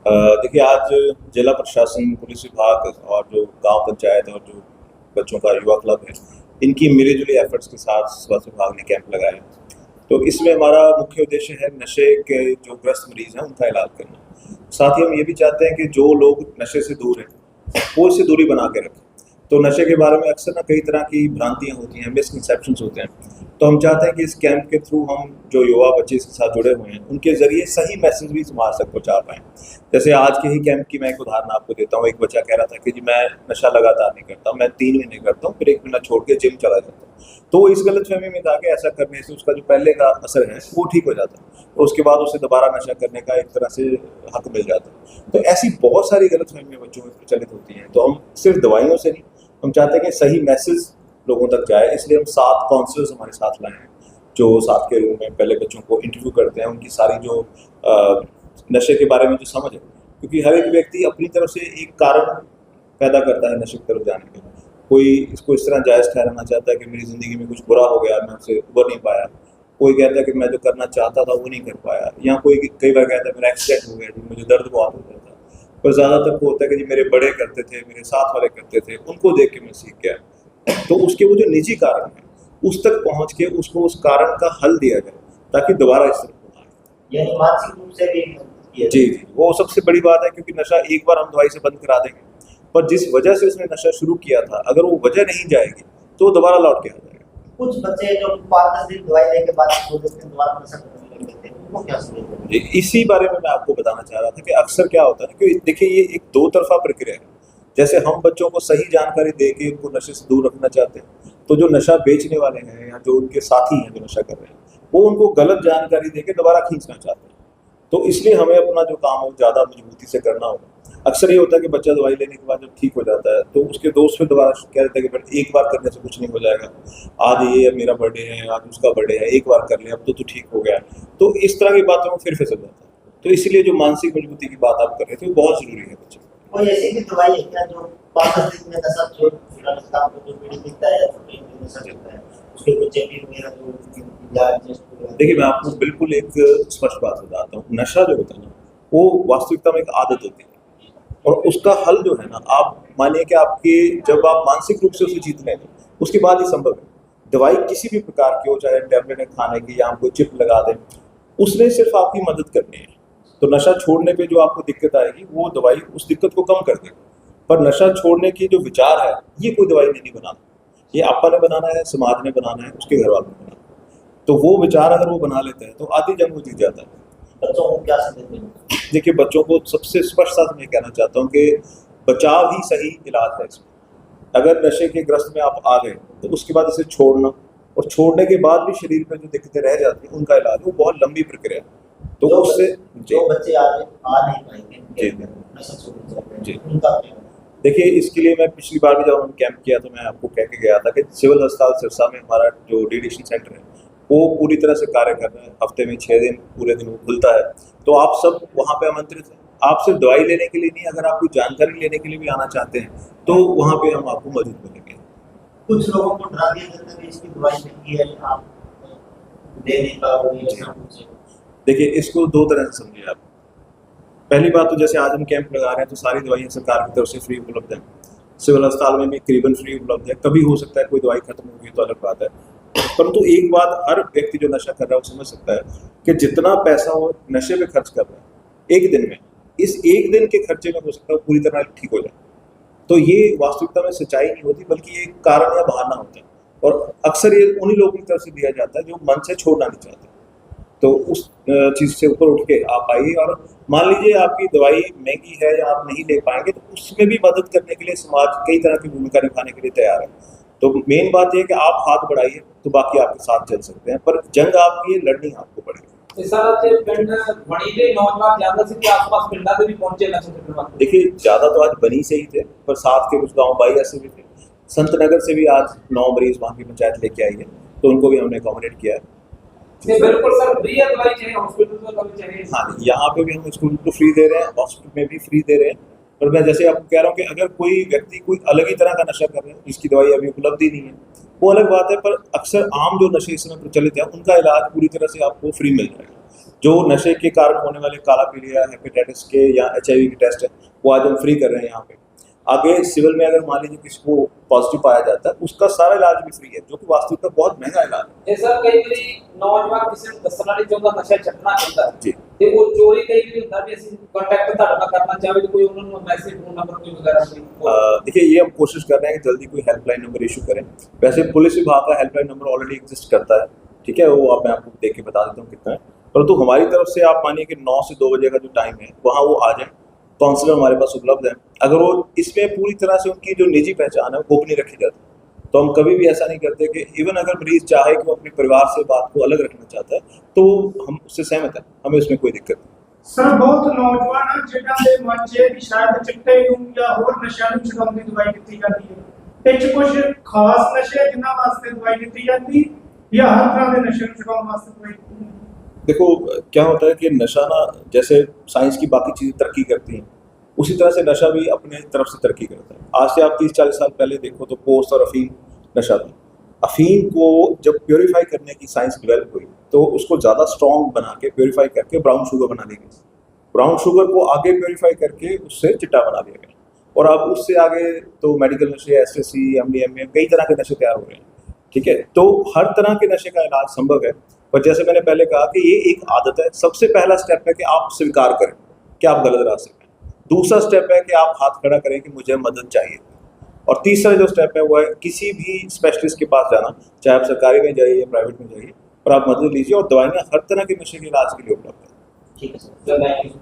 देखिए आज जिला प्रशासन, पुलिस विभाग और जो गांव पंचायत और जो बच्चों का युवा क्लब है, इनकी मिली-जुली एफर्ट्स के साथ स्वास्थ्य विभाग ने कैंप लगाया है। तो इसमें हमारा मुख्य उद्देश्य है नशे के जो ग्रस्त मरीज़ हैं, उनका इलाज करना। साथ ही हम ये भी चाहते हैं कि जो लोग नशे से दूर हैं, वो इससे दूरी बना के रखें। तो नशे के बारे में अक्सर ना कई तरह की भ्रांतियाँ होती हैं, मिसकंसेप्शंस होते हैं। तो हम चाहते हैं कि इस कैंप के थ्रू हम जो युवा बच्चे इसके साथ जुड़े हुए हैं, उनके ज़रिए सही मैसेज भी समाज तक पहुँचा पाएँ। जैसे आज के ही कैंप की मैं एक उदाहरण आपको देता हूँ। एक बच्चा कह रहा था कि जी मैं नशा लगातार नहीं करता हूँ, मैं 3 महीने करता हूँ, फिर 1 महीना छोड़ के जिम चला जाता हूँ। तो वो इस गलतफ़हमी में था कि ऐसा करने से उसका जो पहले का असर है, वो ठीक हो जाता है और उसके बाद उसे दोबारा नशा करने का एक तरह से हक मिल जाता है। तो ऐसी बहुत सारी गलतफ़हमियाँ बच्चों में प्रचलित होती हैं। तो हम सिर्फ़ दवाइयों से नहीं, हम चाहते हैं कि सही मैसेज लोगों तक जाए, इसलिए हम 7 काउंसलर्स हमारे साथ लाए हैं, जो साथ के रूम में पहले बच्चों को इंटरव्यू करते हैं, उनकी सारी जो नशे के बारे में जो समझ है, क्योंकि हर एक व्यक्ति अपनी तरफ से एक कारण पैदा करता है नशे की तरफ जाने के। कोई इसको इस तरह जायज़ ठहराना चाहता है कि मेरी ज़िंदगी में कुछ बुरा हो गया, मैं उससे उबर नहीं पाया। कोई कहता है कि मैं जो करना चाहता था वो नहीं कर पाया, या कोई कई बार कहता है मेरा एक्सीडेंट हो गया जी, मुझे दर्द बहुत होता था। पर ज़्यादातर वो होता है कि जी मेरे बड़े करते थे, मेरे साथ वाले करते थे, उनको देख के मैं सीख गया। तो उसके वो जो निजी कारण है, उस तक पहुँच के उसको उस कारण का हल दिया जाए, ताकि दोबारा इस तरफ ना आए। यानी मानसिक रूप से भी मदद किया जी, जाए। जी, वो सबसे बड़ी बात है, क्योंकि नशा एक बार हम दवाई से बंद करा देंगे, पर जिस वजह से उसने नशा शुरू किया था, अगर वो वजह नहीं जाएगी, तो वो दोबारा लौट के आ जाएगा। कुछ बच्चे जो 5-10 दिन दवाई लेने के बाद छोड़ देते हैं, दोबारा नशा करने लग जाते हैं, उनको क्या सलाह देंगे? जी, इसी बारे में मैं आपको बताना चाह रहा था कि अक्सर क्या होता है ना कि देखिए ये एक दो तरफ़ा प्रक्रिया है। जैसे हम बच्चों को सही जानकारी दे के उनको नशे से दूर रखना चाहते हैं, तो जो नशा बेचने वाले हैं या जो उनके साथी हैं जो नशा कर रहे हैं, वो उनको गलत जानकारी दे के दोबारा खींचना चाहते हैं। तो इसलिए हमें अपना जो काम है वो ज़्यादा मजबूती से करना होगा। अक्सर ये होता है कि बच्चा दवाई लेने के बाद जब ठीक हो जाता है, तो उसके दोस्त फिर दोबारा कह देते हैं कि फिर एक बार करने से कुछ नहीं हो जाएगा। आज ये मेरा बर्थडे है, आज उसका बर्थडे है, एक बार कर ले, अब तो तू ठीक हो गया है। तो इस तरह की बातों में फिर फिसल जाता है। तो इसलिए जो मानसिक मजबूती की बात आप कर रहे थे, वो बहुत ज़रूरी है बच्चे को। कोई ऐसी भी दवाई है क्या जो 5-10 दिन में नशा छोड़ छुड़ाने का आपको जो बीड़ी पीता है या कोई नशा करता है, उसके कुछ चेकिंग वगैरह जो या टेस्ट वगैरह? देखिए, मैं आपको बिल्कुल एक स्पष्ट बात बताता हूँ। नशा जो होता है ना, वो वास्तविकता में एक आदत होती है और उसका हल जो है ना, आप मानिए कि आपके जब आप मानसिक रूप से उसे जीत लेंगे, उसके बाद ही संभव है। दवाई किसी भी प्रकार की हो, चाहे टैबलेट है खाने की या हम कोई चिप लगा दें, उसने सिर्फ़ आपकी मदद करनी है। तो नशा छोड़ने पे जो आपको दिक्कत आएगी, वो दवाई उस दिक्कत को कम कर देगी। पर नशा छोड़ने की जो विचार है, ये कोई दवाई नहीं बनाती। ये आपा ने बनाना है, समाज ने बनाना है, उसके घर वालों ने बनाना है। तो वो विचार अगर वो बना लेते हैं, तो आधी जंग वो जीत जाता है। बच्चों को क्या संदेश देंगे? देखिए, बच्चों को सबसे स्पष्ट साथ मैं कहना चाहता हूँ कि बचाव ही सही इलाज है इसमें। अगर नशे के ग्रस्त में आप आ गए, तो उसके बाद इसे छोड़ना और छोड़ने के बाद भी शरीर में जो दिक्कतें रह जाती हैं, उनका इलाज वो बहुत लंबी प्रक्रिया है। तो जो उससे जी, जो बच्चे आ नहीं पाएंगे जी, नशा छोड़ना चाहते जी। हैं, उनका क्या? देखिए, इसके लिए मैं पिछली बार भी जब हमने कैंप किया, तो मैं आपको कह के गया था कि सिविल अस्पताल सिरसा में हमारा जो डी-एडिक्शन सेंटर है, वो पूरी तरह से कार्य कर रहा है। हफ्ते में 6 दिन पूरे दिन वो खुलता है। तो आप सब वहाँ पे आमंत्रित हैं। आप सिर्फ दवाई लेने के लिए नहीं, अगर आप कोई जानकारी लेने के लिए भी आना चाहते हैं, तो वहाँ पे हम आपको मौजूद मिलेंगे। कुछ लोगों को डरा दिया जाता है कि इसकी दवाई महंगी है, आप दे नहीं पाओगे, ऐसा कुछ। देखिए, इसको 2 तरह से समझिए आप। पहली बात तो जैसे आज हम कैंप लगा रहे हैं, तो सारी दवाइयाँ सरकार की तरफ से फ्री उपलब्ध हैं। सिविल अस्पताल में भी करीबन फ्री उपलब्ध है। कभी हो सकता है कोई दवाई खत्म हो गई तो अलग बात है। परंतु एक बात हर व्यक्ति जो नशा कर रहा है वो समझ सकता है कि जितना पैसा वो नशे पे खर्च कर रहा है एक दिन में, इस एक दिन के खर्चे में हो सकता है वो पूरी तरह ठीक हो जाए। तो ये वास्तविकता में सच्चाई नहीं होती, बल्कि ये एक कारण या बहाना होता है और अक्सर ये उन्हीं लोगों की तरफ से दिया जाता है जो मन से छोड़ना नहीं चाहते। तो उस चीज़ से ऊपर उठ के आप आइए और मान लीजिए आपकी दवाई महँगी है या आप नहीं ले पाएँगे, तो उसमें भी मदद करने के लिए समाज कई तरह की भूमिका निभाने के लिए तैयार है। तो मेन बात ये है कि आप हाथ बढ़ाइए, तो बाकी आपके साथ चल सकते हैं, पर जंग आपकी है, लड़नी आपको पड़ेगी। इस तरह से पिंड बनी दे नौजवान ज्यादा से आसपास पिंडा से भी पहुंचे नशे से करवाते। देखिए, ज़्यादा तो आज बनी से ही थे, पर साथ के कुछ गाँव बाइया से भी थे। संतनगर से भी आज 9 मरीज़ वहाँ की पंचायत लेके आई है, तो उनको भी हमने अकोमोडेट किया है। नहीं बिल्कुल सर, फ्री है दवाई चाहिए, हॉस्पिटल में दवाई चाहिए। हाँ, यहाँ पे भी हम स्कूल को फ्री दे रहे हैं, हॉस्पिटल में भी फ्री दे रहे हैं। पर मैं जैसे आपको कह रहा हूँ कि अगर कोई व्यक्ति कोई अलग ही तरह का नशा कर रहे हैं, जिसकी दवाई अभी उपलब्ध ही नहीं है, वो अलग बात है। पर अक्सर आम जो नशे इस समय प्रचलित हैं, उनका इलाज पूरी तरह से आपको फ्री मिल जाएगा। जो नशे के कारण होने वाले काला पीलिया, हेपेटाइटिस के या HIV के टेस्ट है वो आज हम फ्री कर रहे हैं यहाँ पे। आगे सिविल में अगर मान लीजिए किसी को पॉजिटिव पाया जाता है उसका सारा इलाज भी फ्री है, जो कि वास्तविकता बहुत महंगा इलाज है। जैसा कई बारी नौजवान किसी ਨੂੰ ਦੱਸਣਾ ਨਹੀਂ ਚਾਹੁੰਦਾ ਨਸ਼ਾ ਛੱਡਣਾ ਚਾਹੁੰਦਾ ਜੀ। ਤੇ ਉਹ ਚੋਰੀ ਕਈ ਵਾਰੀ ਹੁੰਦਾ ਵੀ ਅਸੀਂ ਕੰਟੈਕਟ ਤੁਹਾਡੇ ਨਾਲ ਕਰਨਾ ਚਾਹਵੇ ਤੇ ਕੋਈ ਉਹਨਾਂ ਨੂੰ ਮੈਸੇਜ ਫੋਨ ਨੰਬਰ ਕੋਈ ਵਗੈਰਾ ਕੋਈ देखिए ये हम कोशिश कर रहे हैं कि जल्दी कोई हेल्पलाइन नंबर इशू करें। वैसे पुलिस विभाग का हेल्पलाइन नंबर ऑलरेडी एग्जिस्ट करता है, ठीक है, वो आप मैं आपको देख के बता देता हूँ कितना है। परंतु हमारी तरफ से आप मानिए कि 9 से 2 बजे का जो टाइम है वहाँ वो आ जाए, काउंसलर हमारे पास उपलब्ध है। अगर वो इसमें पूरी तरह से उनकी जो निजी पहचान है वो गोपनीय रखी जाती है, तो हम कभी भी ऐसा नहीं करते कि इवन अगर मरीज चाहे कि वो अपने परिवार से बात को अलग रखना चाहता है तो हम उससे सहमत है, हमें उसमें कोई दिक्कत नहीं। ਸਰ ਬਹੁਤ ਨੌਜਵਾਨ ਹਨ ਜਿਨ੍ਹਾਂ ਦੇ ਮਨ 'ਚ ਵੀ ਸ਼ਾਇਦ ਚਿੱਟੇ ਨੂੰ ਜਾਂ ਹੋਰ ਨਸ਼ਿਆਂ ਨੂੰ ਛੁਡਾਉਣ ਦੀ ਦਵਾਈ ਦਿੱਤੀ ਜਾਂਦੀ ਹੈ। ਇਹ 'ਚ ਕੁਝ ਖਾਸ ਨਸ਼ੇ ਜਿਨ੍ਹਾਂ ਵਾਸਤੇ ਦਵਾਈ ਦਿੱਤੀ ਜਾਂਦੀ ਜਾਂ ਹਰ ਤਰ੍ਹਾਂ ਦੇ ਨਸ਼ੇ ਨੂੰ ਛੁਡਾਉਣ ਵਾਸਤੇ ਦਵਾਈ ਦਿੱਤੀ ਜਾਂਦੀ? देखो क्या होता है कि नशा ना जैसे साइंस की बाकी चीज़ें तरक्की करती हैं उसी तरह से नशा भी अपने तरफ से तरक्की करता है। आज से आप 30-40 साल पहले देखो तो पोस्ट और अफीम नशा था। अफीम को जब प्योरीफाई करने की साइंस डेवलप हुई तो उसको ज़्यादा स्ट्रॉन्ग बना के प्योरीफाई करके ब्राउन शुगर बना दी गई। ब्राउन शुगर को आगे प्योरीफाई करके उससे चिट्टा बना दिया गया, और अब उससे आगे तो मेडिकल नशे, SSC, MDMA, कई तरह के नशे तैयार हो रहे हैं, ठीक है। तो हर तरह के नशे का इलाज संभव है, पर जैसे मैंने पहले कहा कि ये एक आदत है। सबसे पहला स्टेप है कि आप स्वीकार करें कि आप गलत रास्ते पे हैं। दूसरा स्टेप है कि आप हाथ खड़ा करें कि मुझे मदद चाहिए, और तीसरा जो स्टेप है वो है किसी भी स्पेशलिस्ट के पास जाना, चाहे आप सरकारी में जाइए या प्राइवेट में जाइए, पर आप मदद लीजिए। और दवाइयाँ हर तरह के नशे के इलाज के लिए उपलब्ध है। ठीक है सर, थैंक यू।